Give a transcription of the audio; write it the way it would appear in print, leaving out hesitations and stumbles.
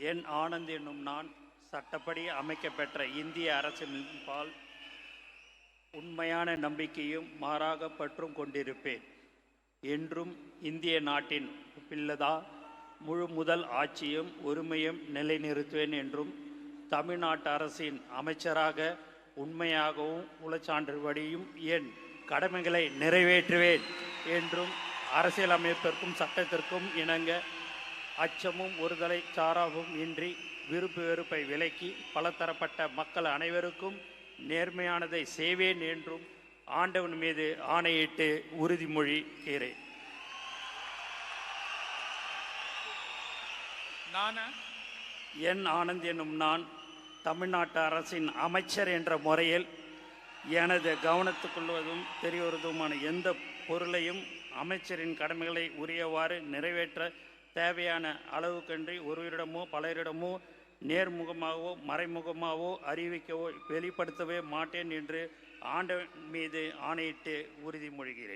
என் ஆனந்த் என்னும் நான் சட்டப்படி அமைக்கப்பெற்ற இந்திய அரசின்பால் உண்மையான நம்பிக்கையும் மாறாக பற்றும் கொண்டிருப்பேன். என்றும் இந்திய நாட்டின் பிள்ளதா முழு முதல் ஆட்சியும் உரிமையும் நிலைநிறுத்துவேன் என்றும் தமிழ்நாட்டு அரசின் அமைச்சராக உண்மையாகவும் உளச்சான்றுபடியும் என் கடமைகளை நிறைவேற்றுவேன் என்றும் அரசியலமைப்பிற்கும் சட்டத்திற்கும் இணங்க அச்சமும் ஒருதலை சாராவும் இன்றி விருப்பு வெறுப்பை விலக்கி பலதரப்பட்ட மக்கள் அனைவருக்கும் நேர்மையானதை செய்வேன் என்றும் ஆண்டவன் மீது ஆணையிட்டு உறுதிமொழிகிறேன். என் ஆனந்த் என்னும் நான் தமிழ்நாட்டு அரசின் அமைச்சர் என்ற முறையில் எனது கவனத்துக்குள்வதும் தெரியவதுமான எந்த பொருளையும் அமைச்சரின் கடமைகளை உரியவாறு நிறைவேற்ற தேவையான அளவுக்கன்றி ஒருவரிடமோ பலரிடமோ நேர்முகமாகவோ மறைமுகமாகவோ அறிவிக்கவோ வெளிப்படுத்தவே மாட்டேன் என்று ஆண்டவன் மீது ஆணையிட்டு உறுதிமொழிகிறேன்.